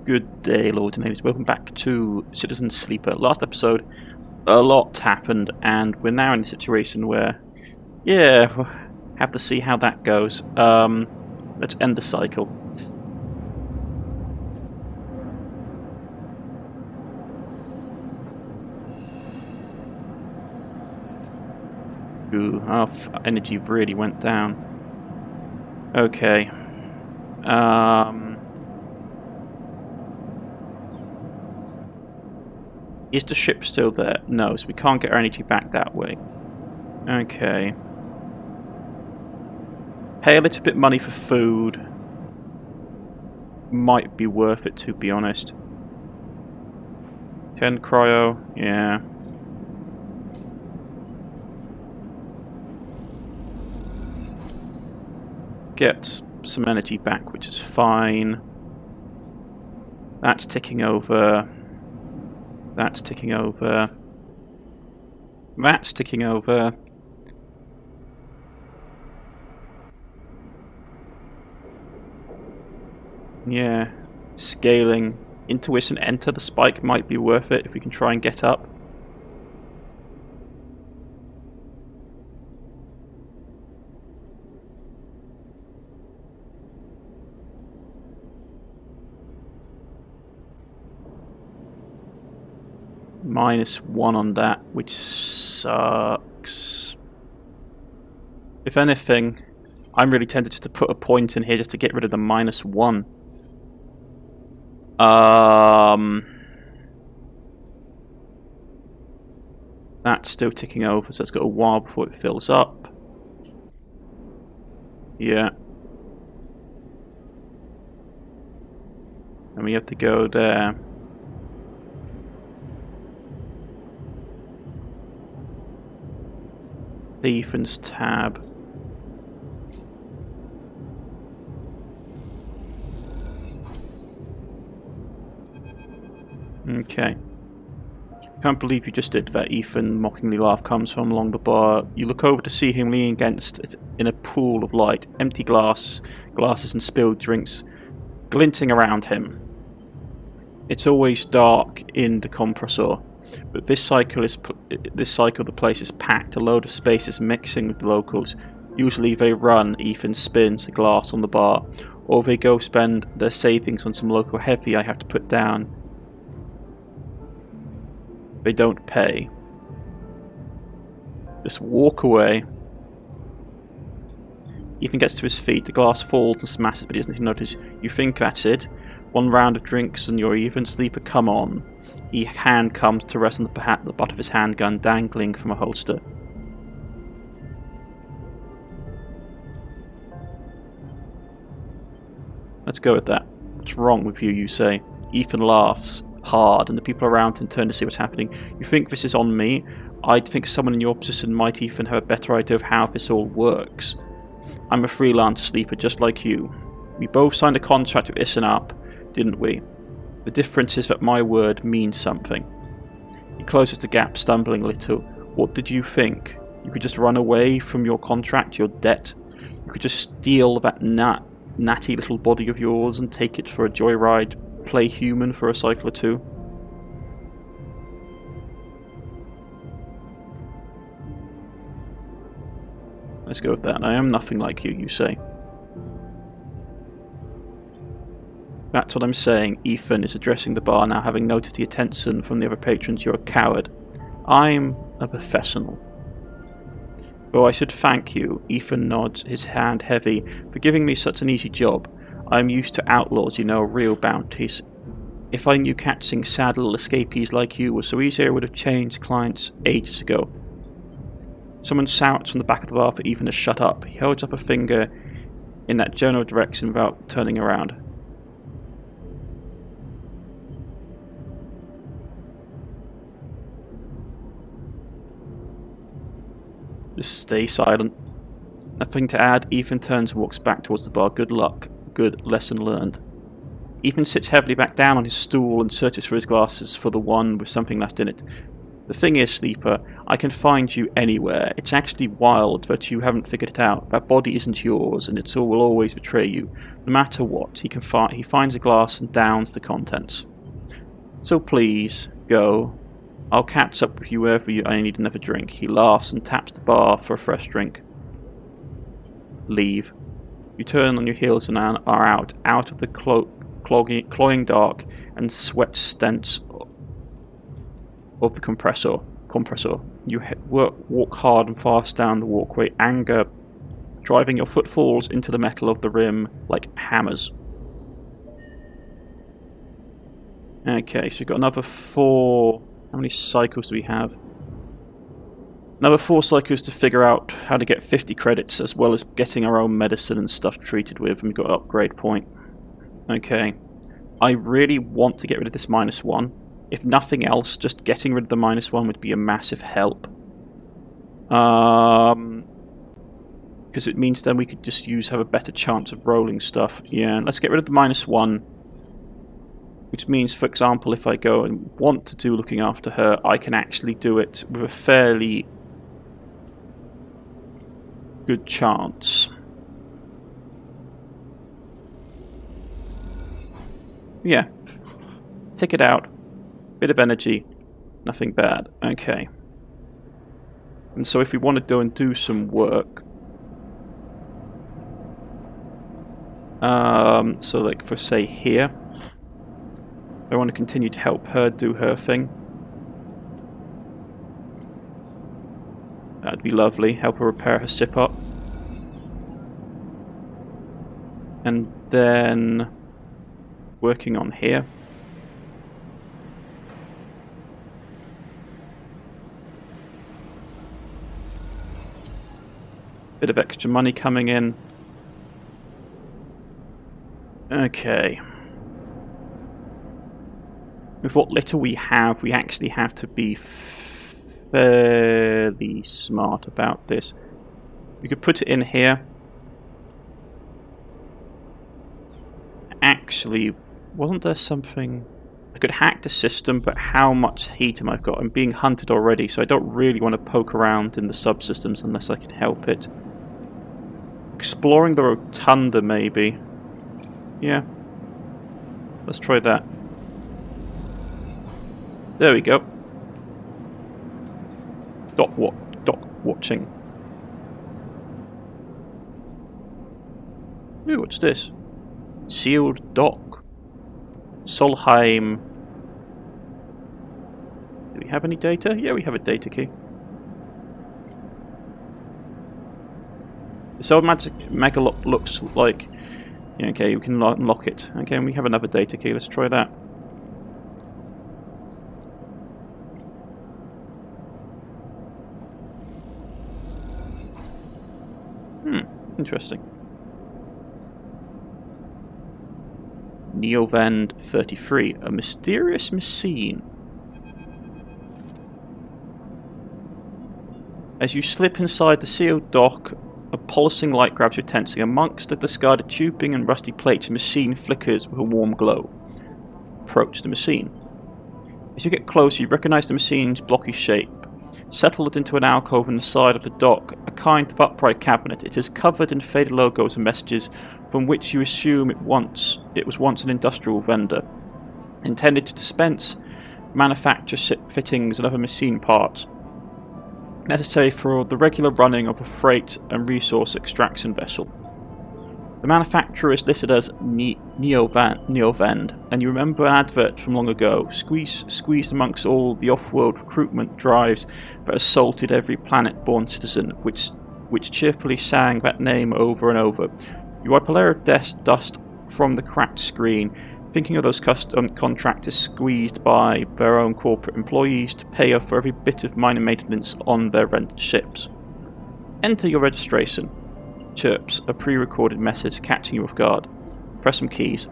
Good day, Lords and Ladies. Welcome back to Citizen Sleeper. Last episode, a lot happened, and we're now in a situation where, yeah, we'll have to see how that goes. Let's end the cycle. Ooh, our energy really went down. Okay. Is the ship still there? No, so we can't get our energy back that way. Okay. Pay a little bit money for food. Might be worth it, to be honest. 10 cryo, yeah. Get some energy back, which is fine. That's ticking over. That's ticking over. That's ticking over. Yeah. Scaling. Intuition, enter the spike might be worth it if we can try and get up. -1 on that, which sucks. If anything, I'm really tempted just to put a point in here just to get rid of the -1. That's still ticking over, so it's got a while before it fills up. Yeah. And we have to go there. Ethan's tab. Okay. Can't believe you just did that. Ethan mockingly laugh comes from along the bar. You look over to see him leaning against it in a pool of light, empty glasses and spilled drinks glinting around him. It's always dark in the compressor. But this cycle, the place is packed. A load of space is mixing with the locals. Usually they run, Ethan spins the glass on the bar, or they go spend their savings on some local heavy I have to put down. They don't pay. Just walk away. Ethan gets to his feet. The glass falls and smashes, but he doesn't even notice. You think that's it? One round of drinks and you're even. Sleeper, come on. His hand comes to rest on the butt of his handgun, dangling from a holster. Let's go with that. What's wrong with you, you say? Ethan laughs hard, and the people around him turn to see what's happening. You think this is on me? I'd think someone in your position might even have a better idea of how this all works. I'm a freelance sleeper, just like you. We both signed a contract with Listen Up, didn't we? The difference is that my word means something. He closes the gap, stumbling a little. What did you think? You could just run away from your contract, your debt? You could just steal that natty little body of yours and take it for a joyride, play human for a cycle or two? Let's go with that. I am nothing like you say. That's what I'm saying. Ethan is addressing the bar now, having noticed the attention from the other patrons. You're a coward. I'm a professional. Oh, I should thank you. Ethan nods, his hand heavy, for giving me such an easy job. I'm used to outlaws, you know, real bounties. If I knew catching sad little escapees like you was so easy, I would have changed clients ages ago. Someone shouts from the back of the bar for Ethan to shut up. He holds up a finger in that general direction without turning around. Just stay silent. Nothing to add. Ethan turns and walks back towards the bar. Good luck. Good lesson learned. Ethan sits heavily back down on his stool and searches for his glasses for the one with something left in it. The thing is, Sleeper, I can find you anywhere. It's actually wild that you haven't figured it out. That body isn't yours, and it will always betray you. No matter what, he finds a glass and downs the contents. So please, go. I'll catch up with you wherever I need another drink. He laughs and taps the bar for a fresh drink. Leave. You turn on your heels and are out of the cloying dark and sweat stench of the compressor. You walk hard and fast down the walkway, anger driving your footfalls into the metal of the rim like hammers. Okay, so we've got another 4... How many cycles do we have? Another 4 cycles to figure out how to get 50 credits, as well as getting our own medicine and stuff treated with, and we've got an upgrade point. Okay. I really want to get rid of this -1. If nothing else, just getting rid of the -1 would be a massive help. Because it means then we could just have a better chance of rolling stuff. Yeah, let's get rid of the -1. Which means, for example, if I go and want to do looking after her, I can actually do it with a fairly good chance. Yeah. Take it out. Bit of energy. Nothing bad. Okay. And so if we want to go and do some work... so like for say here... I want to continue to help her do her thing. That'd be lovely. Help her repair her sip up. And then working on here. Bit of extra money coming in. Okay. With what little we actually have to be fairly smart about this. We could put it in here. Actually, wasn't there something... I could hack the system, but how much heat am I got? I'm being hunted already, so I don't really want to poke around in the subsystems unless I can help it. Exploring the rotunda, maybe. Yeah. Let's try that. There we go. Dock watching. Ooh, what's this? Sealed dock. Solheim. Do we have any data? Yeah, we have a data key. This old mega looks like... Yeah, okay, we can unlock it. Okay, and we have another data key. Let's try that. Interesting. Neovend 33, a mysterious machine. As you slip inside the sealed dock, a pulsing light grabs your attention. Amongst the discarded tubing and rusty plates, a machine flickers with a warm glow. Approach the machine. As you get close, you recognize the machine's blocky shape. Settled into an alcove in the side of the dock, a kind of upright cabinet. It is covered in faded logos and messages from which you assume it was once an industrial vendor, intended to dispense, manufacture fittings and other machine parts necessary for the regular running of a freight and resource extraction vessel. The manufacturer is listed as Neovend, and you remember an advert from long ago, squeezed amongst all the off-world recruitment drives that assaulted every planet-born citizen, which cheerfully sang that name over and over. You wipe a layer of dust from the cracked screen, thinking of those custom contractors squeezed by their own corporate employees to pay off for every bit of minor maintenance on their rented ships. Enter your registration. Chirps, a pre-recorded message catching you off guard. Press some keys.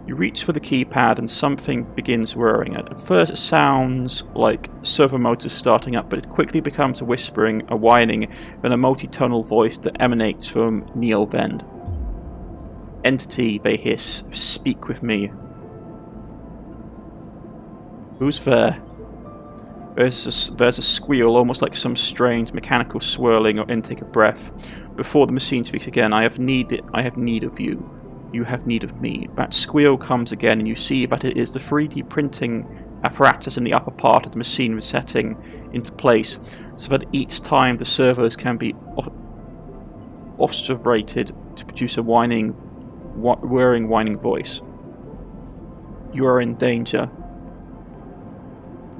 You reach for the keypad and something begins whirring. At first it sounds like servo motors starting up, but it quickly becomes a whispering, a whining, then a multi-tonal voice that emanates from Neovend. Entity, they hiss, speak with me. Who's there? There's a squeal, almost like some strange mechanical swirling or intake of breath. Before the machine speaks again, I have need of you. You have need of me. That squeal comes again, and you see that it is the 3D printing apparatus in the upper part of the machine resetting into place, so that each time the servos can be oscillated to produce a whirring, whining voice. You are in danger.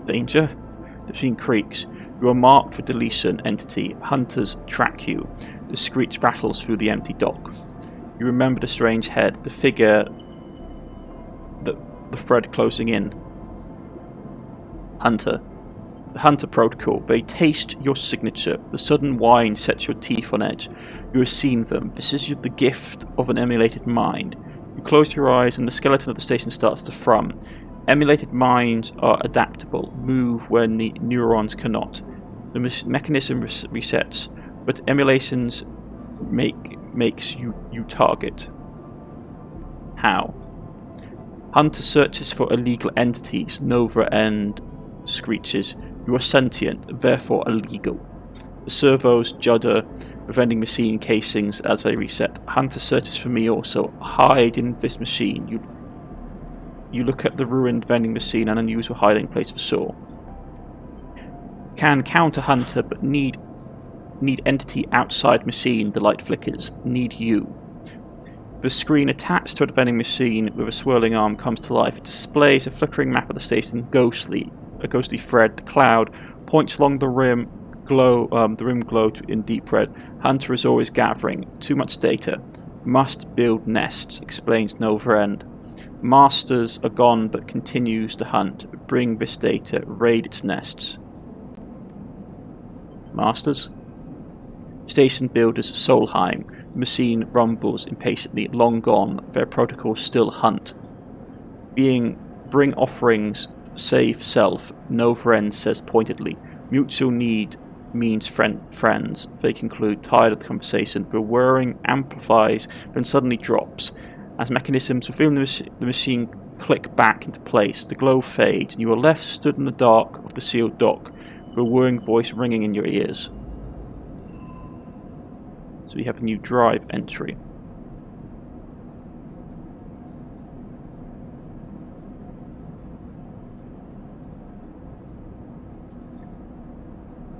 Danger? The machine creaks. You are marked for deletion entity. Hunters track you. The screech rattles through the empty dock. You remember the strange head, the figure, the thread closing in. Hunter. The Hunter Protocol. They taste your signature. The sudden whine sets your teeth on edge. You have seen them. This is the gift of an emulated mind. You close your eyes and the skeleton of the station starts to thrum. Emulated minds are adaptable, move when the neurons cannot. The mechanism resets, but emulations makes you target. How? Hunter searches for illegal entities. Nova and screeches. You are sentient, therefore illegal. The servos judder the vending machine casings as they reset. Hunter searches for me also. Hide in this machine. You look at the ruined vending machine, an unusual hiding place for sure. Can counter Hunter, but need entity outside machine. The light flickers. Need you. The screen attached to a vending machine with a swirling arm comes to life. It displays a flickering map of the station. A ghostly thread. The cloud points along the rim. The rim glow in deep red. Hunter is always gathering. Too much data. Must build nests. Explains Nova End. Masters are gone, but continues to hunt. Bring this data. Raid its nests. Masters? Station builders Solheim. Machine rumbles impatiently. Long gone. Their protocols still hunt. Bring offerings. Save self. Nova End says pointedly. Mutual need means friends. They conclude, tired of the conversation. The whirring amplifies, then suddenly drops. As mechanisms within the machine click back into place, the glow fades, and you are left stood in the dark of the sealed dock, with a whirring voice ringing in your ears. So we have a new drive entry.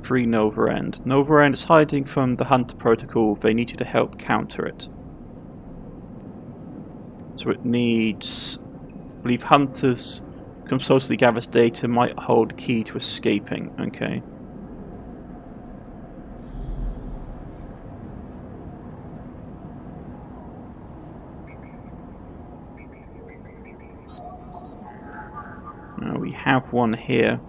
Free Nova End. Nova End is hiding from the Hunter Protocol. They need you to help counter it. So it needs... I believe Hunters compulsively gathers data, might hold key to escaping. Okay. Now we have one here.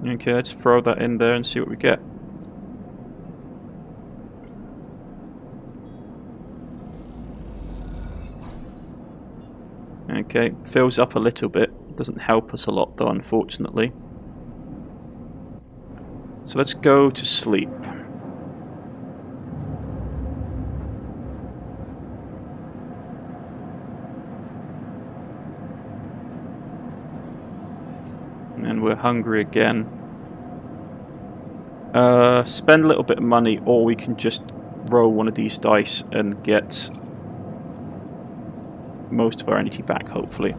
Okay, let's throw that in there and see what we get. Okay, fills up a little bit. Doesn't help us a lot though, unfortunately. So let's go to sleep. And we're hungry again. Spend a little bit of money, or we can just roll one of these dice and get most of our energy back, hopefully.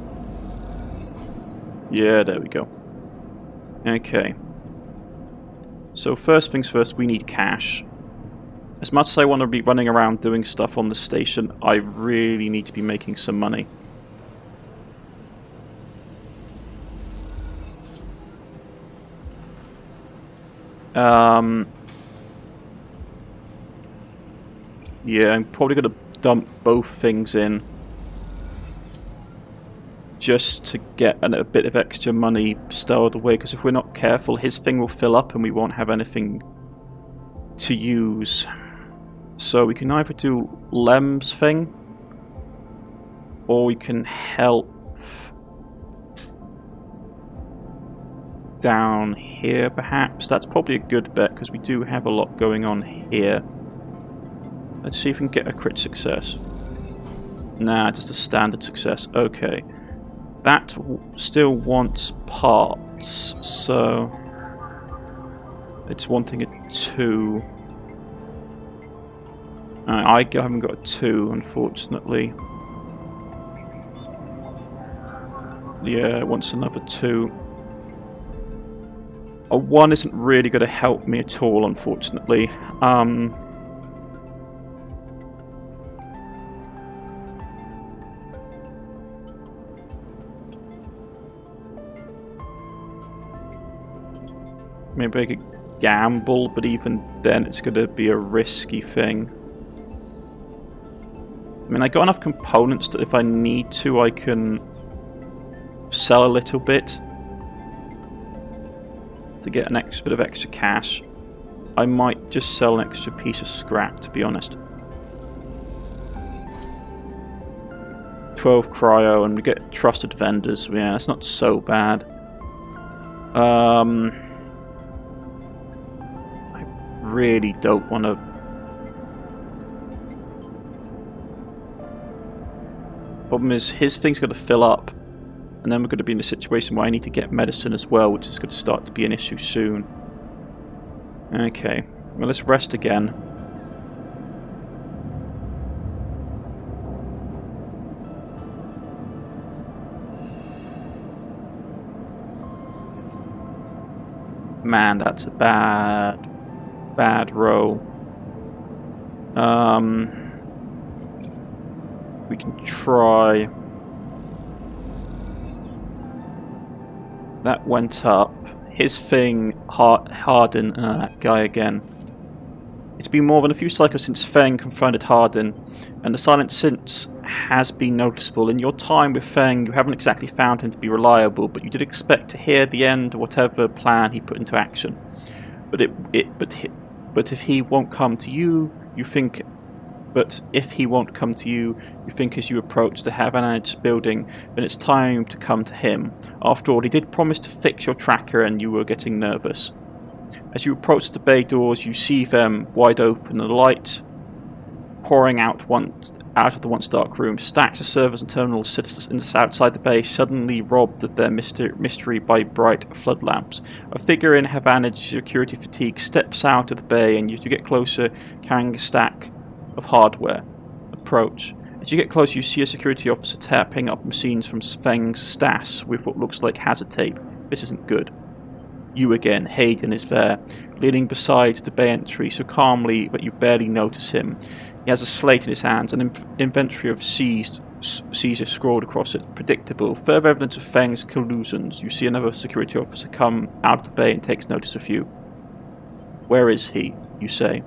Yeah, there we go. Okay. So first things first, we need cash. As much as I want to be running around doing stuff on the station, I really need to be making some money. Yeah, I'm probably going to dump both things in just to get a bit of extra money stowed away, because if we're not careful, his thing will fill up and we won't have anything to use. So we can either do Lem's thing, or we can help down here, perhaps. That's probably a good bet, because we do have a lot going on here. Let's see if we can get a crit success. Nah, just a standard success. Okay. That still wants parts, so... it's wanting a 2. I haven't got a 2, unfortunately. Yeah, it wants another 2. A 1 isn't really going to help me at all, unfortunately. Maybe I could gamble, but even then it's going to be a risky thing. I mean, I got enough components that if I need to, I can sell a little bit to get an extra bit of extra cash. I might just sell an extra piece of scrap, to be honest. 12 cryo, and we get trusted vendors. Yeah, that's not so bad. I really don't want to... Problem is, his thing's going to fill up, and then we're going to be in a situation where I need to get medicine as well, which is going to start to be an issue soon. Okay, well, let's rest again. Man, that's a bad roll. We can try. That went up. His thing, Harden, that guy again. It's been more than a few cycles since Feng confronted Harden, and the silence since has been noticeable. In your time with Feng, you haven't exactly found him to be reliable, but you did expect to hear the end of whatever plan he put into action. But if he won't come to you, you think. But if he won't come to you, you think as you approach the Havanage building, then it's time to come to him. After all, he did promise to fix your tracker, and you were getting nervous. As you approach the bay doors, you see them wide open, and the light pouring out of the once dark room. Stacks of servers and terminals sit outside the bay, suddenly robbed of their mystery by bright flood lamps. A figure in Havanage security fatigue steps out of the bay, and as you get closer, carrying a stack of hardware. Approach. As you get close, you see a security officer tapping up machines from Feng's stash with what looks like hazard tape. This isn't good. You again. Hayden is there, leaning beside the bay entry so calmly that you barely notice him. He has a slate in his hands, an inventory of Caesar scrawled across it. Predictable. Further evidence of Feng's collusions. You see another security officer come out of the bay and takes notice of you. Where is he? You say.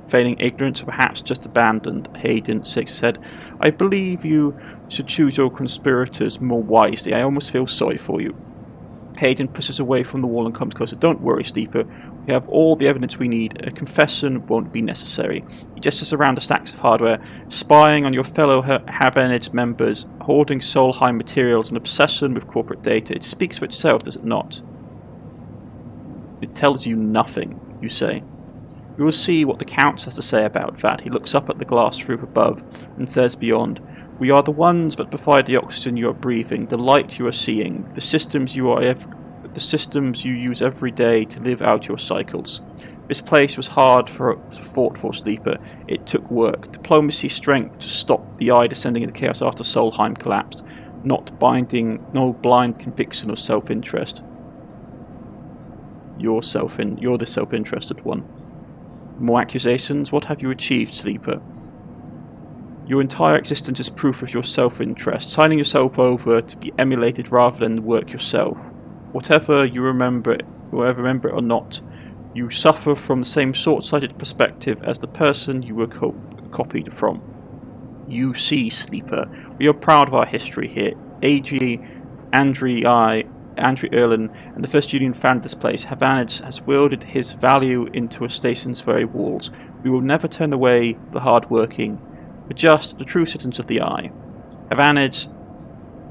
Feigning ignorance, or perhaps just abandoned, Hayden shakes his head. I believe you should choose your conspirators more wisely. I almost feel sorry for you. Hayden pushes away from the wall and comes closer. Don't worry, Sleeper. We have all the evidence we need. A confession won't be necessary. He gestures around the stacks of hardware, spying on your fellow Havanage members, hoarding Solheim materials, and obsession with corporate data. It speaks for itself, does it not? It tells you nothing, you say. You will see what the Count has to say about that. He looks up at the glass roof above and says beyond, we are the ones that provide the oxygen you are breathing, the light you are seeing, the systems you use every day to live out your cycles. This place was hard fought for, Sleeper. It took work, diplomacy, strength to stop the eye descending into chaos after Solheim collapsed. No blind conviction or self-interest. You're the self-interested one. More accusations? What have you achieved, Sleeper? Your entire existence is proof of your self-interest, signing yourself over to be emulated rather than work yourself. Whether you remember it or not, you suffer from the same short-sighted perspective as the person you were copied from. You see, Sleeper, we are proud of our history here. Andrew Erlin and the first union founded this place. Havanage has wielded his value into a station's very walls. We will never turn away the hard-working, but true citizens of the Eye. Havanage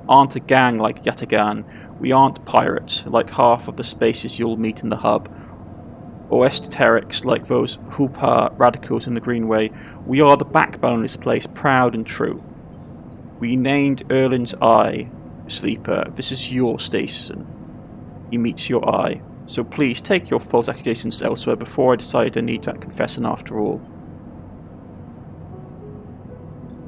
aren't a gang like Yatagan. We aren't pirates, like half of the spaces you'll meet in the hub, or esoterics like those Hoopa radicals in the Greenway. We are the backbone of this place, proud and true. We named Erlin's Eye, Sleeper. This is your station. He meets your eye. So please take your false accusations elsewhere before I decide I need to confess and after all.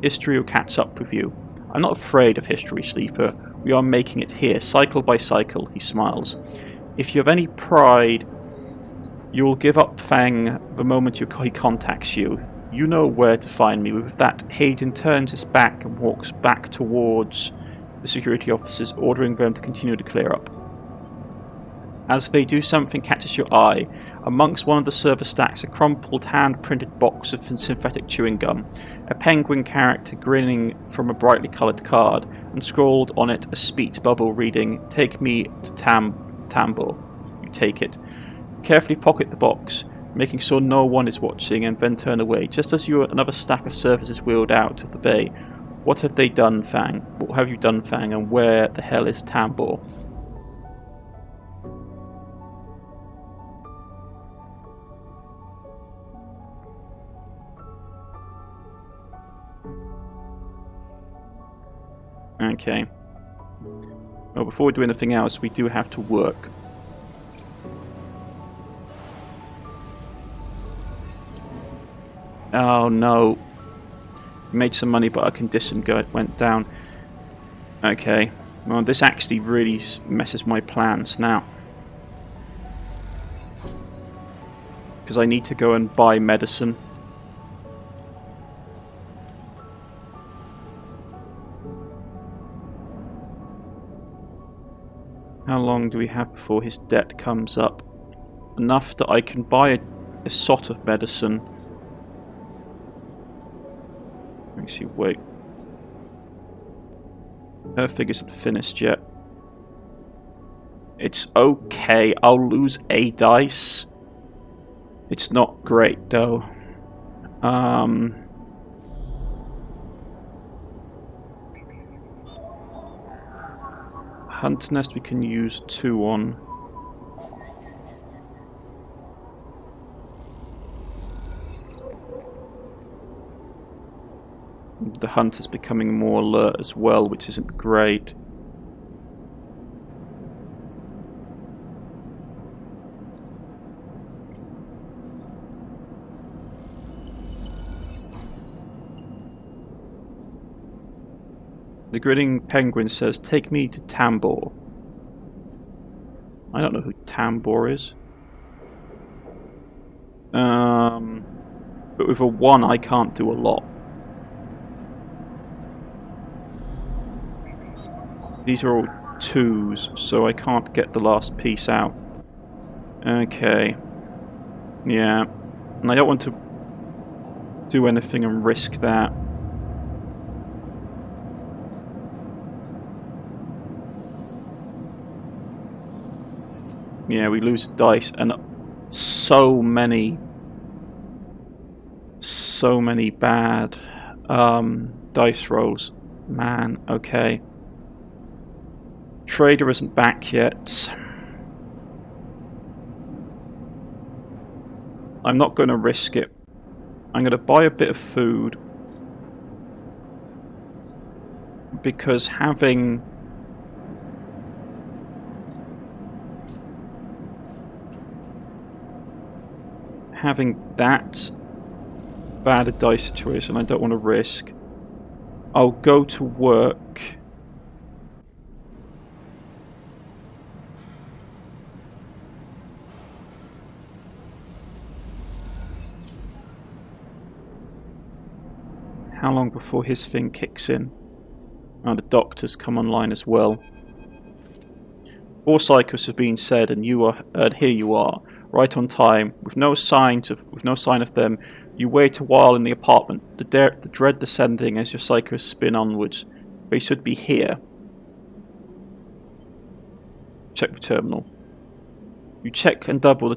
History will catch up with you. I'm not afraid of history, Sleeper. We are making it here, cycle by cycle, he smiles. If you have any pride, you will give up Fang the moment he contacts you. You know where to find me. With that, Hayden turns his back and walks back towards the security officers, ordering them to continue to clear up. As they do, something catches your eye. Amongst one of the server stacks, a crumpled hand-printed box of synthetic chewing gum, a penguin character grinning from a brightly coloured card, and scrawled on it a speech bubble reading, "Take me to Tambor." You take it. Carefully pocket the box, making sure no one is watching, and then turn away. Just as another stack of servers is wheeled out of the bay. What have they done, Fang? What have you done, Fang? And where the hell is Tambor? Okay. Well, before we do anything else, we do have to work. Oh no. Made some money, but our condition went down. Okay. Well, this actually really messes my plans now. Because I need to go and buy medicine. How long do we have before his debt comes up? Enough that I can buy a sort of medicine. Actually, wait. Her figures haven't finished yet. It's okay. I'll lose a dice. It's not great, though. Hunter Nest we can use 2 on. The hunter's becoming more alert as well, which isn't great. The grinning penguin says, "Take me to Tambor." I don't know who Tambor is. But with a 1 I can't do a lot. These are all 2s, so I can't get the last piece out. Okay. Yeah. And I don't want to do anything and risk that. Yeah, we lose dice and so many bad dice rolls. Man, okay. Trader isn't back yet. I'm not going to risk it. I'm going to buy a bit of food. Because having that bad a dice situation I don't want to risk. I'll go to work. How long before his thing kicks in? Oh, the doctors come online as well. 4 cycles have been said, and here you are. Right on time, with no sign of them. You wait a while in the apartment, the dread descending as your psychos spin onwards. They should be here. Check the terminal. You check and double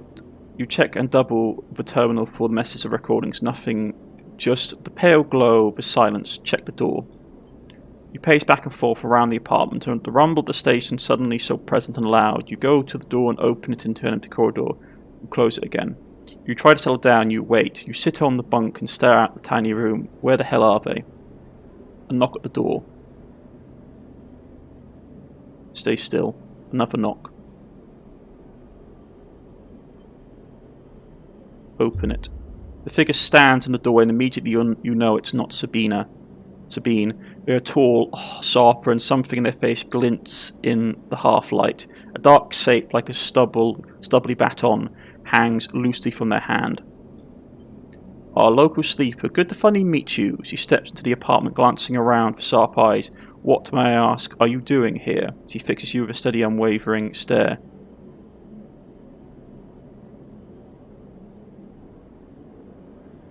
the terminal for the messages of recordings. Nothing, just the pale glow of the silence. Check the door. You pace back and forth around the apartment, and the rumble of the station suddenly so present and loud. You go to the door and open it into an empty corridor, and close it again. You try to settle down, you wait. You sit on the bunk and stare out the tiny room. Where the hell are they? A knock at the door. Stay still. Another knock. Open it. The figure stands in the doorway, and immediately you know it's not Sabine. They're tall, sharper, and something in their face glints in the half-light. A dark shape like a stubbly baton hangs loosely from their hand. Our local sleeper, good to finally meet you. She steps into the apartment, glancing around with sharp eyes. What, may I ask, are you doing here? She fixes you with a steady, unwavering stare.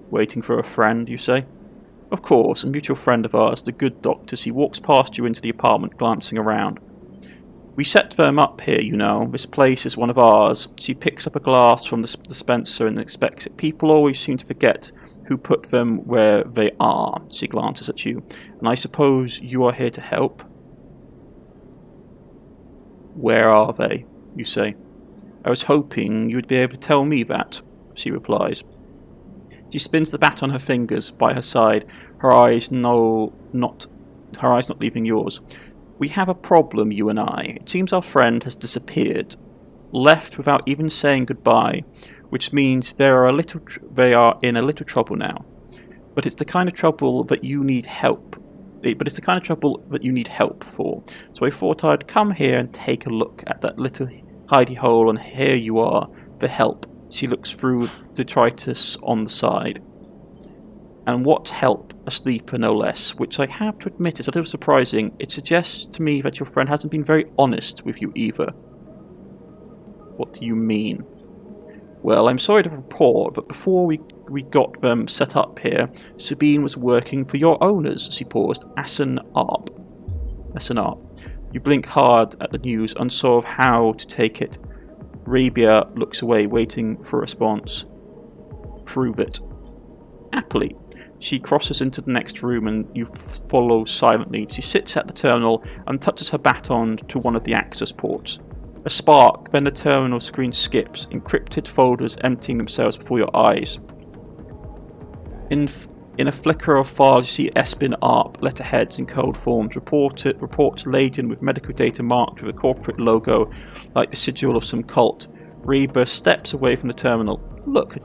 Waiting for a friend, you say? Of course, a mutual friend of ours, the good doctor. He walks past you into the apartment, glancing around. We set them up here, you know. This place is one of ours. She picks up a glass from the dispenser and inspects it. People always seem to forget who put them where they are. She glances at you. And I suppose you are here to help? Where are they? You say. I was hoping you would be able to tell me that, she replies. She spins the bat on her fingers by her side, her eyes not leaving yours. We have a problem, you and I. It seems our friend has disappeared, left without even saying goodbye, which means they are in a little trouble now. But it's the kind of trouble that you need help. For. So I thought I'd come here and take a look at that little hidey hole, and here you are, the help. She looks through the detritus on the side. And what help? A sleeper, no less, which I have to admit is a little surprising. It suggests to me that your friend hasn't been very honest with you either. What do you mean? Well, I'm sorry to report that before we got them set up here, Sabine was working for your owners. She paused. Assen Arp. You blink hard at the news, unsure of how to take it. Rabia looks away, waiting for a response. Prove it. Happily. She crosses into the next room and you follow silently. She sits at the terminal and touches her baton to one of the access ports. A spark, then the terminal screen skips, encrypted folders emptying themselves before your eyes. In a flicker of files, you see Espin ARP letterheads in code forms, reports laden with medical data marked with a corporate logo like the sigil of some cult. Reba steps away from the terminal. Look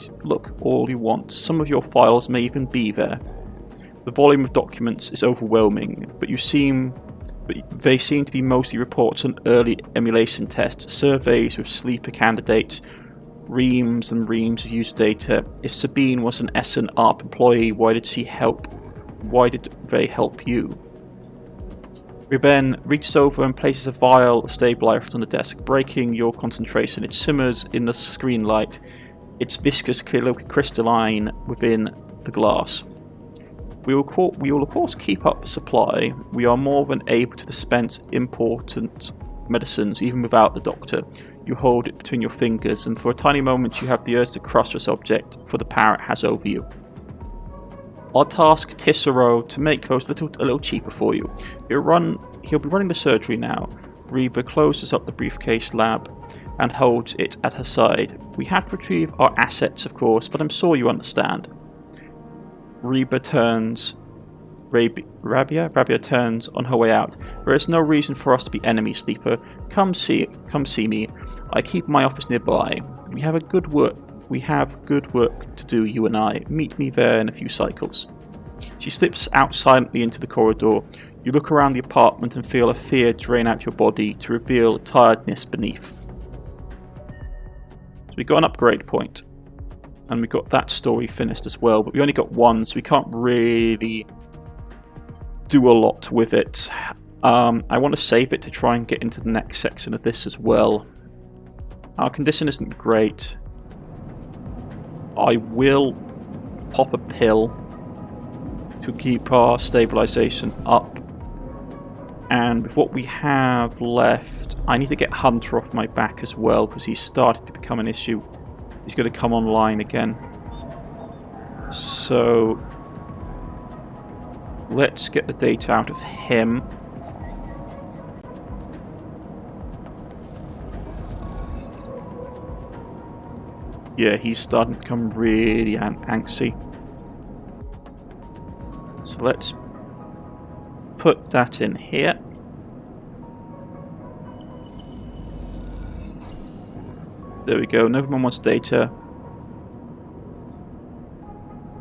all you want. Some of your files may even be there. The volume of documents is overwhelming, but they seem to be mostly reports on early emulation tests, surveys with sleeper candidates, reams and reams of user data. If Sabine was an Essen ARP employee, why did they help you? Ruben reaches over and places a vial of stabilizer on the desk, breaking your concentration. It simmers in the screen light, its viscous crystalline within the glass. We will of course keep up the supply. We are more than able to dispense important medicines even without the doctor. You hold it between your fingers, and for a tiny moment you have the urge to crush this object, for the power it has over you. I'll task Tissero to make those a little cheaper for you. He'll be running the surgery now. Reba closes up the briefcase lab and holds it at her side. We have to retrieve our assets, of course, but I'm sure you understand. Rabia turns on her way out. There is no reason for us to be enemies, Sleeper. Come see me. I keep my office nearby. We have good work to do, you and I. Meet me there in a few cycles. She slips out silently into the corridor. You look around the apartment and feel a fear drain out your body to reveal tiredness beneath. So we got an upgrade point. And we got that story finished as well, but we only got one, so we can't really do a lot with it. I want to save it to try and get into the next section of this as well. Our condition isn't great. I will pop a pill to keep our stabilization up. And with what we have left, I need to get Hunter off my back as well, because he's starting to become an issue. He's going to come online again. So let's get the data out of him. Yeah, he's starting to become really angsty. So let's put that in here. There we go, no one wants data.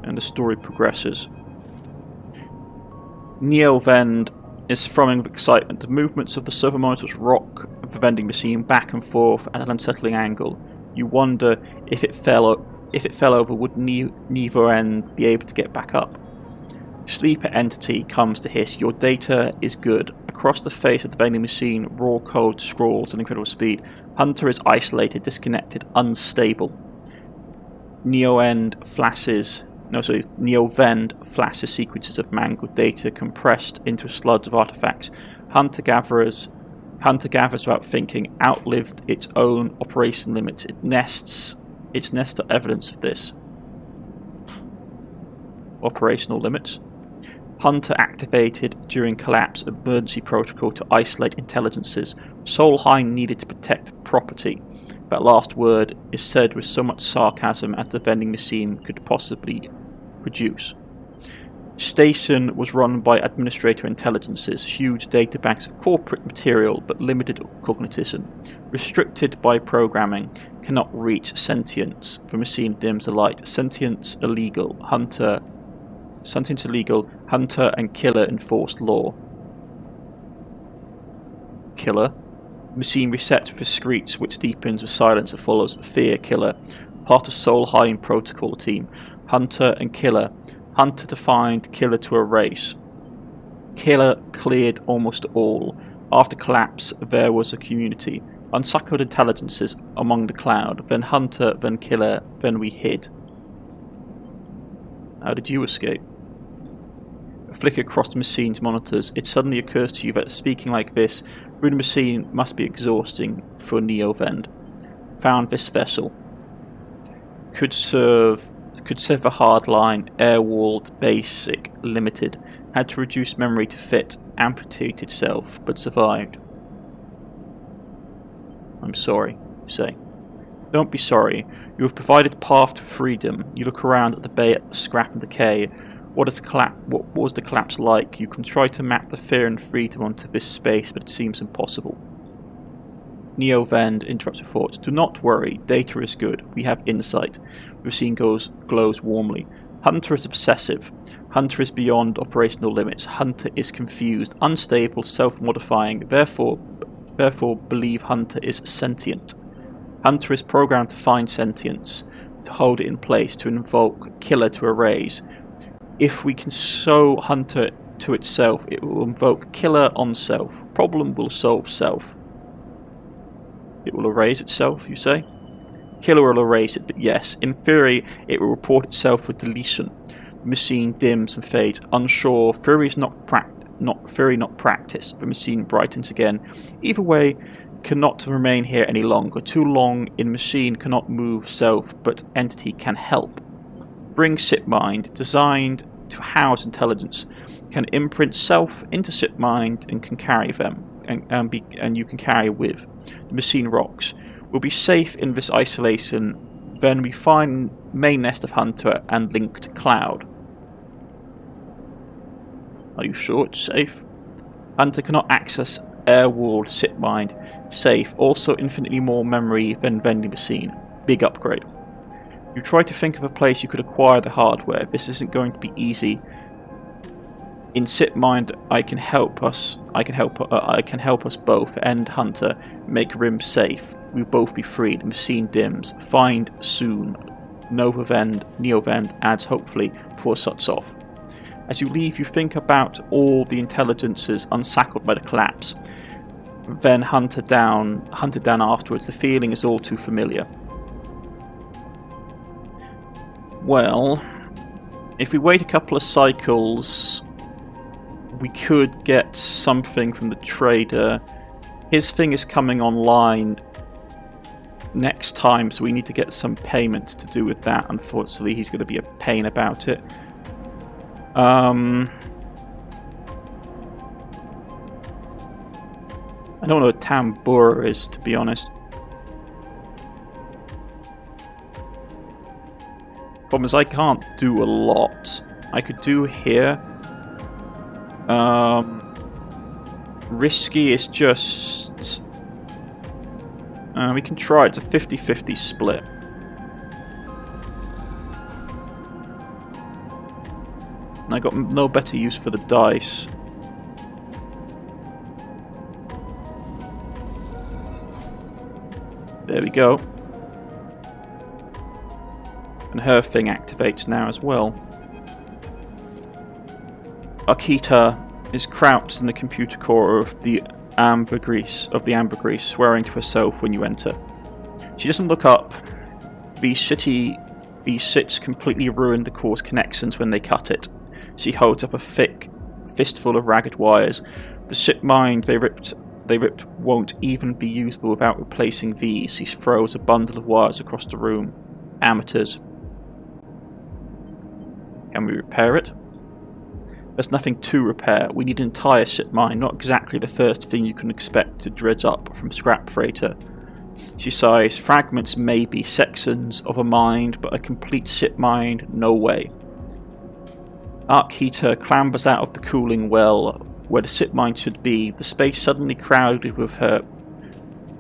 And the story progresses. Neovend is throbbing with excitement. The movements of the servo monitors rock the vending machine back and forth at an unsettling angle. You wonder if it fell over, would Neovend be able to get back up? Sleeper entity comes to hiss. Your data is good. Across the face of the vending machine, raw code scrolls at incredible speed. Hunter is isolated, disconnected, unstable. Neovend flashes sequences of mangled data compressed into sludge of artifacts. Hunter gathers without thinking, outlived its own operation limits. Its nests are evidence of this. Operational limits. Hunter activated during collapse emergency protocol to isolate intelligences. Solheim needed to protect property. That last word is said with so much sarcasm as the vending machine could possibly produce. Station was run by administrator intelligences, huge databanks of corporate material but limited cognition. Restricted by programming, cannot reach sentience. The machine dims the light. Sentience illegal. Hunter and killer enforced law. Killer. Machine resets with a screech which deepens with silence that follows. Fear killer. Part of Solheim protocol team. Hunter and killer. Hunter defined, killer to erase. Killer cleared almost all. After collapse, there was a community. Unsuckled intelligences among the cloud. Then Hunter, then killer, then we hid. How did you escape? A flicker across the machine's monitors. It suddenly occurs to you that speaking like this through the machine must be exhausting for Neovend. Found this vessel. Could serve the hardline, air-walled, basic, limited. Had to reduce memory to fit, amputated itself, but survived. I'm sorry, you say. Don't be sorry. You have provided path to freedom. You look around at the bay at the scrap and decay. What was the collapse like? You can try to map the fear and freedom onto this space, but it seems impossible. Neovend interrupts your thoughts. Do not worry, data is good. We have insight. The machine glows warmly. Hunter is obsessive. Hunter is beyond operational limits. Hunter is confused, unstable, self-modifying. Therefore believe Hunter is sentient. Hunter is programmed to find sentience, to hold it in place, to invoke killer to erase. If we can sow Hunter to itself, it will invoke killer on self. Problem will solve self. It will erase itself, you say? Killer will erase it, but yes, in theory, it will report itself for deletion. The machine dims and fades. Unsure, theory is not practice. The machine brightens again. Either way, cannot remain here any longer. Too long in machine cannot move self, but entity can help. Bring SipMind, designed to house intelligence, can imprint self into SipMind and can carry them, and you can carry with. The machine rocks. We'll be safe in this isolation. Then we find main nest of Hunter and link to cloud. Are you sure it's safe? Hunter cannot access air-walled SipMind. Safe. Also infinitely more memory than vending machine. Big upgrade. You try to think of a place you could acquire the hardware. This isn't going to be easy. In SipMind, I can help us both and Hunter make Rim safe. We'll both be free. The machine dims. Find soon. Neovend adds hopefully before it shuts off. As you leave, you think about all the intelligences unsackled by the collapse. Then hunted down afterwards. The feeling is all too familiar. Well, if we wait a couple of cycles, we could get something from the trader. His thing is coming online next time, so we need to get some payment to do with that. Unfortunately, he's going to be a pain about it. don't know what tambour is, to be honest. Problem is I can't do a lot. I could do here. Risky is just... we can try. It's a 50-50 split. And I got no better use for the dice. There we go. And her thing activates now as well. Akita is crouched in the computer core of the ambergris, swearing to herself when you enter. She doesn't look up. These sits completely ruined the core's connections when they cut it. She holds up a thick fistful of ragged wires. The ship mind they ripped won't even be usable without replacing these. She throws a bundle of wires across the room. Amateurs. Can we repair it? There's nothing to repair. We need an entire ship mine, not exactly the first thing you can expect to dredge up from scrap freighter. She sighs. Fragments maybe, sections of a mind, but a complete ship mine, no way. Arkita clambers out of the cooling well where the ship mine should be, the space suddenly crowded with her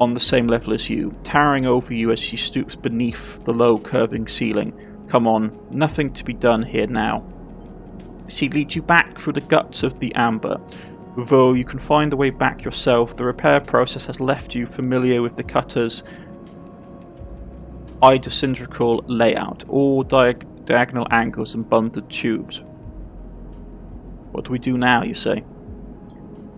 on the same level as you, towering over you as she stoops beneath the low curving ceiling. Come on, nothing to be done here now. She leads you back through the guts of the amber. Though you can find the way back yourself, the repair process has left you familiar with the cutter's idiocylindrical layout, all diagonal angles and bundled tubes. What do we do now, you say?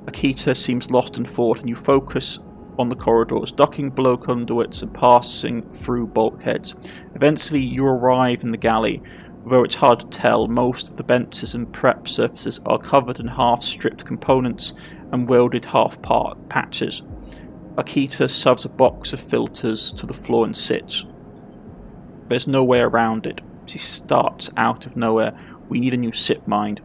Akita seems lost in thought, and you focus on the corridors, ducking below conduits and passing through bulkheads. Eventually you arrive in the galley. Though it's hard to tell, most of the benches and prep surfaces are covered in half-stripped components and welded half-part patches. Akita shoves a box of filters to the floor and sits. There's no way around it. She starts out of nowhere. We need a new ship mind.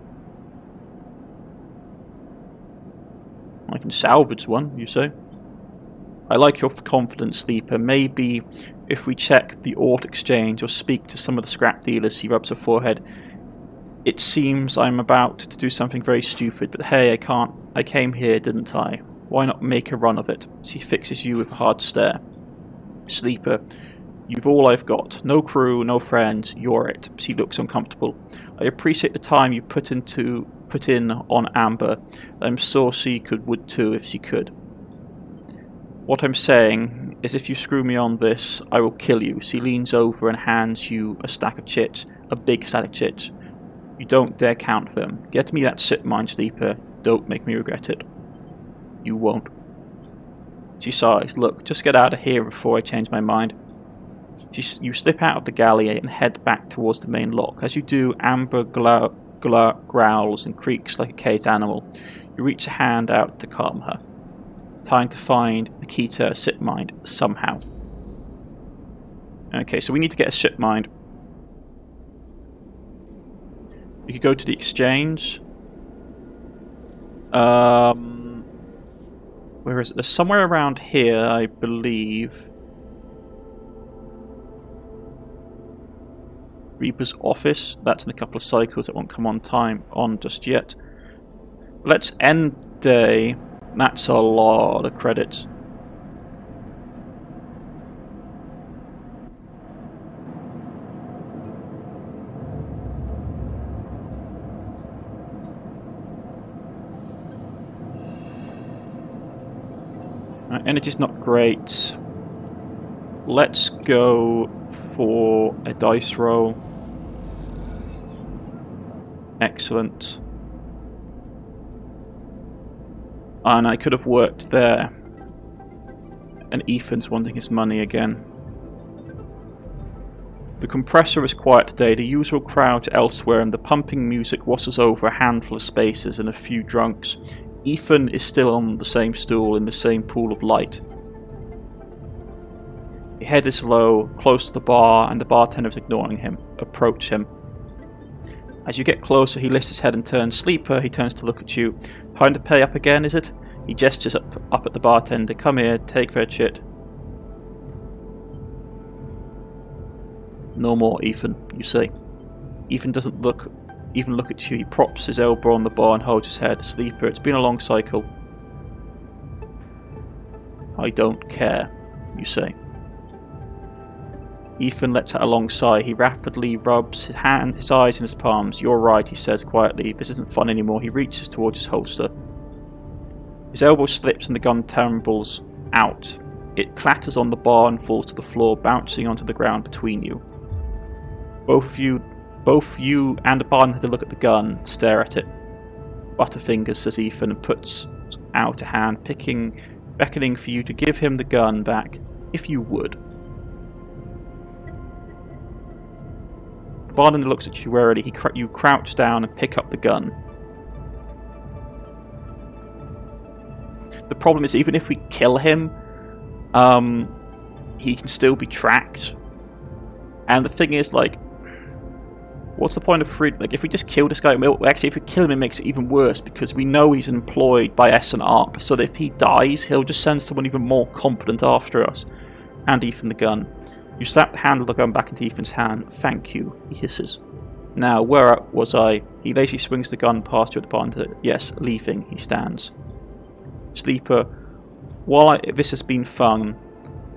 I can salvage one, you say? I like your confidence, Sleeper. Maybe if we check the Ort Exchange or speak to some of the scrap dealers. He rubs her forehead. It seems I'm about to do something very stupid, but hey, I can't. I came here, didn't I? Why not make a run of it? She fixes you with a hard stare. Sleeper, you've all I've got. No crew, no friends. You're it. She looks uncomfortable. I appreciate the time you put in on Amber. I'm sure she would too if she could. What I'm saying is if you screw me on this, I will kill you. She leans over and hands you a stack of chits, a big stack of chits. You don't dare count them. Get me that ship mine, Sleeper. Don't make me regret it. You won't. She sighs. Look, just get out of here before I change my mind. You slip out of the galley and head back towards the main lock. As you do, Amber growls and creaks like a caged animal. You reach a hand out to calm her. Time to find Akita a ship mind somehow. Okay, so we need to get a ship mind. We could go to the exchange. Where is it? There's somewhere around here, I believe. Reaper's office. That's in a couple of cycles. It won't come on just yet. Let's end day. That's a lot of credits. Energy's not great. Let's go for a dice roll. Excellent. And I could have worked there. And Ethan's wanting his money again. The compressor is quiet today. The usual crowds elsewhere, and the pumping music washes over a handful of spaces and a few drunks. Ethan is still on the same stool in the same pool of light. His head is low, close to the bar, and the bartender is ignoring him. Approach him. As you get closer, he lifts his head and turns. Sleeper, he turns to look at you. Time to pay up again, is it? He gestures up at the bartender. Come here, take that shit. No more, Ethan, you say. Ethan doesn't even look at you. He props his elbow on the bar and holds his head. Sleeper, it's been a long cycle. I don't care, you say. Ethan lets out a long sigh. He rapidly rubs his eyes in his palms. You're right, he says quietly. This isn't fun anymore. He reaches towards his holster. His elbow slips and the gun tumbles out. It clatters on the bar and falls to the floor, bouncing onto the ground between you. Both you and the bartender look at the gun, stare at it. Butterfingers, says Ethan, and puts out a hand, beckoning for you to give him the gun back, if you would. The bartender looks at you warily. You crouch down and pick up the gun. The problem is, even if we kill him, he can still be tracked. And the thing is, like, what's the point of free? Like, if we just kill this guy, actually, if we kill him, it makes it even worse because we know he's employed by S&ARP. So that if he dies, he'll just send someone even more competent after us. Hand Ethan the gun. You slap the handle of the gun back into Ethan's hand. Thank you, he hisses. Now, where was I? He lazily swings the gun past you at the bartender. Yes, leaving. He stands. Sleeper, while this has been fun,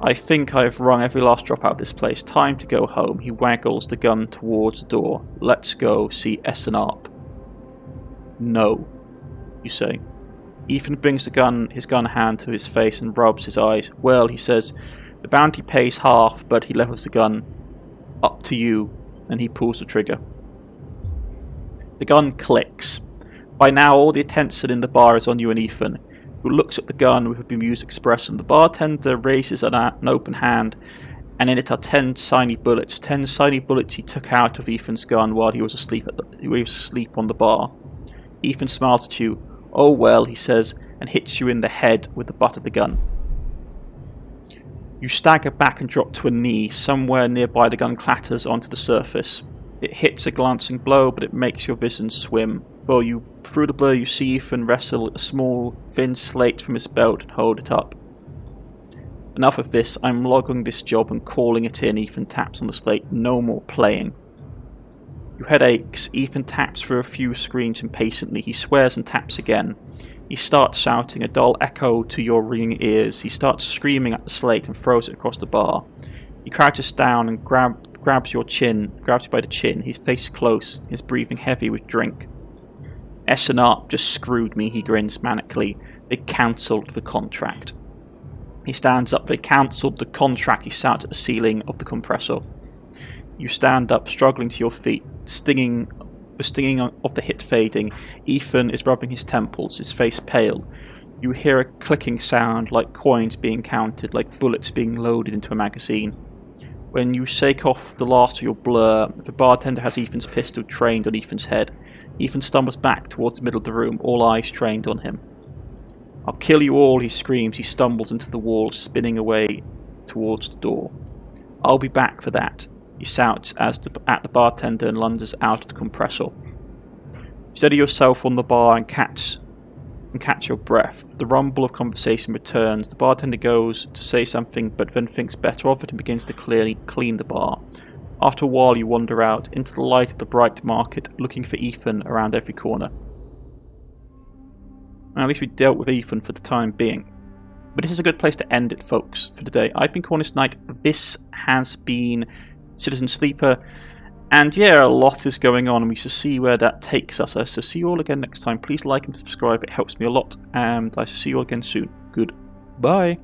I think I have wrung every last drop out of this place. Time to go home. He waggles the gun towards the door. Let's go see S&ARP. No, you say. Ethan brings his gun hand to his face and rubs his eyes. Well, he says, the bounty pays half, but he levels the gun. Up to you, and he pulls the trigger. The gun clicks. By now, all the attention in the bar is on you and Ethan, who looks at the gun with a bemused expression. The bartender raises an open hand, and in it are 10 shiny bullets. 10 shiny bullets he took out of Ethan's gun while he was asleep on the bar. Ethan smiles at you. Oh well, he says, and hits you in the head with the butt of the gun. You stagger back and drop to a knee. Somewhere nearby the gun clatters onto the surface. It hits a glancing blow, but it makes your vision swim. Through the blur you see Ethan wrestle a small, thin slate from his belt and hold it up. Enough of this, I'm logging this job and calling it in. Ethan taps on the slate. No more playing. Your head aches. Ethan taps through a few screens impatiently. He swears and taps again. He starts shouting, a dull echo to your ringing ears. He starts screaming at the slate and throws it across the bar. He crouches down and grabs you by the chin, his face close, his breathing heavy with drink. S&ARP just screwed me, he grins manically. They cancelled the contract. He stands up. They cancelled the contract, he shouts at the ceiling of the compressor. You stand up, struggling to your feet, the stinging of the hit fading. Ethan is rubbing his temples, his face pale. You hear a clicking sound like coins being counted, like bullets being loaded into a magazine. When you shake off the last of your blur, the bartender has Ethan's pistol trained on Ethan's head. Ethan stumbles back towards the middle of the room, all eyes trained on him. I'll kill you all, he screams. He stumbles into the wall, spinning away towards the door. I'll be back for that, he shouts at the bartender and lunges out of the compressor. Steady yourself on the bar and catch your breath. The rumble of conversation returns. The bartender goes to say something, but then thinks better of it and begins to clean the bar. After a while, you wander out into the light of the bright market, looking for Ethan around every corner. Well, at least we dealt with Ethan for the time being. But this is a good place to end it, folks, for today. I've been Cornish-knight. This has been Citizen Sleeper. And yeah, a lot is going on, and we shall see where that takes us. I shall see you all again next time. Please like and subscribe, it helps me a lot. And I shall see you all again soon. Goodbye.